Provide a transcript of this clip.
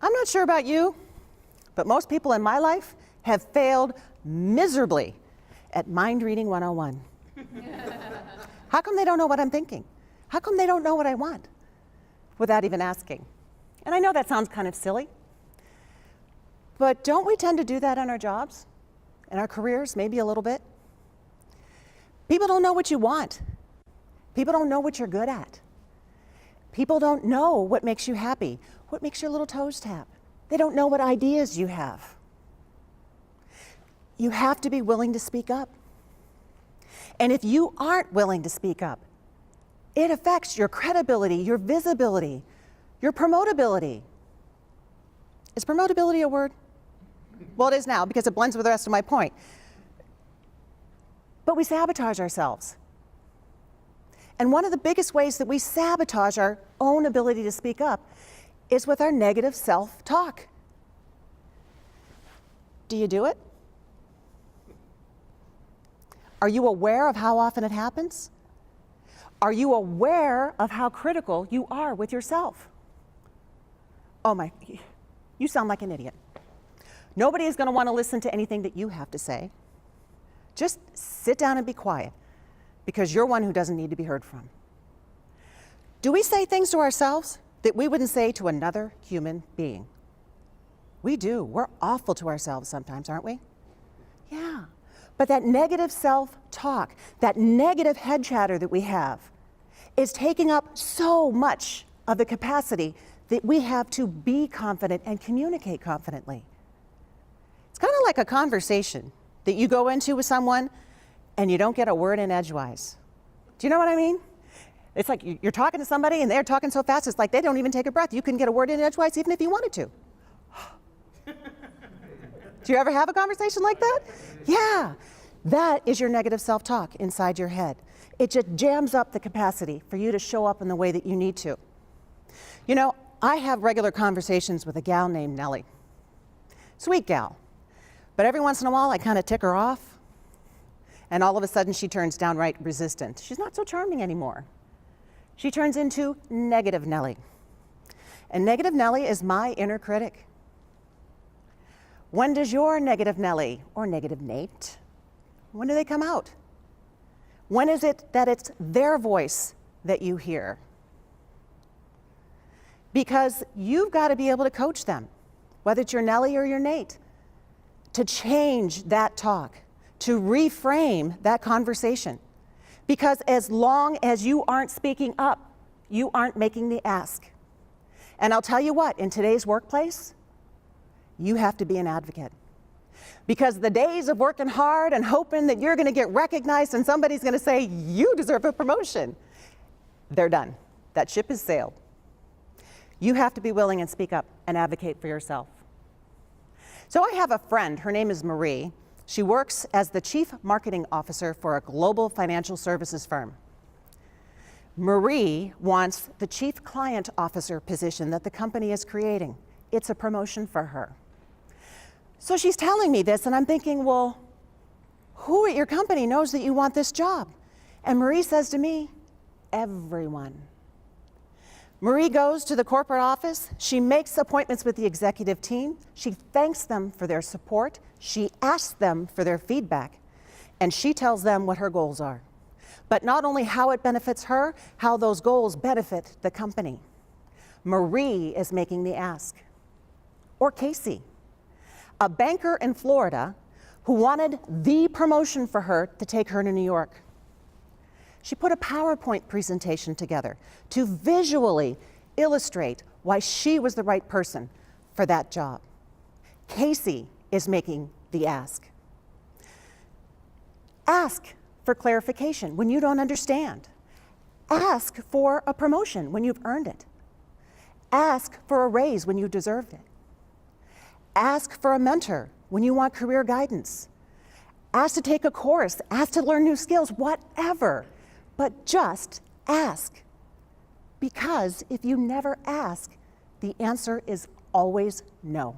I'm not sure about you, but most people in my life have failed miserably at Mind Reading 101. How come they don't know what I'm thinking? How come they don't know what I want without even asking? And I know that sounds kind of silly, but don't we tend to do that in our jobs, in our careers, maybe a little bit? People don't know what you want. People don't know what you're good at. People don't know what makes you happy, what makes your little toes tap. They don't know what ideas you have. You have to be willing to speak up. And if you aren't willing to speak up, it affects your credibility, your visibility, your promotability. Is promotability a word? Well, it is now because it blends with the rest of my point. But we sabotage ourselves. And one of the biggest ways that we sabotage our own ability to speak up is with our negative self-talk. Do you do it? Are you aware of how often it happens? Are you aware of how critical you are with yourself? Oh my, you sound like an idiot. Nobody is going to want to listen to anything that you have to say. Just sit down and be quiet, because you're one who doesn't need to be heard from. Do we say things to ourselves that we wouldn't say to another human being? We do. We're awful to ourselves sometimes, aren't we? Yeah. But that negative self-talk, that negative head chatter that we have, is taking up so much of the capacity that we have to be confident and communicate confidently. It's kind of like a conversation that you go into with someone and you don't get a word in edgewise. Do you know what I mean? It's like you're talking to somebody and they're talking so fast, it's like they don't even take a breath. You can get a word in edgewise even if you wanted to. Do you ever have a conversation like that? Yeah, that is your negative self-talk inside your head. It just jams up the capacity for you to show up in the way that you need to. You know, I have regular conversations with a gal named Nellie. Sweet gal. But every once in a while I kind of tick her off, and all of a sudden she turns downright resistant. She's not so charming anymore. She turns into negative Nellie. And negative Nellie is my inner critic. When does your negative Nellie or negative Nate, when do they come out? When is it that it's their voice that you hear? Because you've got to be able to coach them, whether it's your Nellie or your Nate, to change that talk, to reframe that conversation. Because as long as you aren't speaking up, you aren't making the ask. And I'll tell you what, in today's workplace, you have to be an advocate. Because the days of working hard and hoping that you're going to get recognized and somebody's going to say, you deserve a promotion, they're done. That ship has sailed. You have to be willing and speak up and advocate for yourself. So I have a friend, her name is Marie. She works as the Chief Marketing Officer for a global financial services firm. Marie wants the Chief Client Officer position that the company is creating. It's a promotion for her. So she's telling me this, and I'm thinking, well, who at your company knows that you want this job? And Marie says to me, everyone. Marie goes to the corporate office, she makes appointments with the executive team, she thanks them for their support, she asks them for their feedback, and she tells them what her goals are. But not only how it benefits her, how those goals benefit the company. Marie is making the ask. Or Casey, a banker in Florida who wanted the promotion for her to take her to New York. She put a PowerPoint presentation together to visually illustrate why she was the right person for that job. Casey is making the ask. Ask for clarification when you don't understand. Ask for a promotion when you've earned it. Ask for a raise when you deserved it. Ask for a mentor when you want career guidance. Ask to take a course, ask to learn new skills, whatever. But just ask. Because if you never ask, the answer is always no.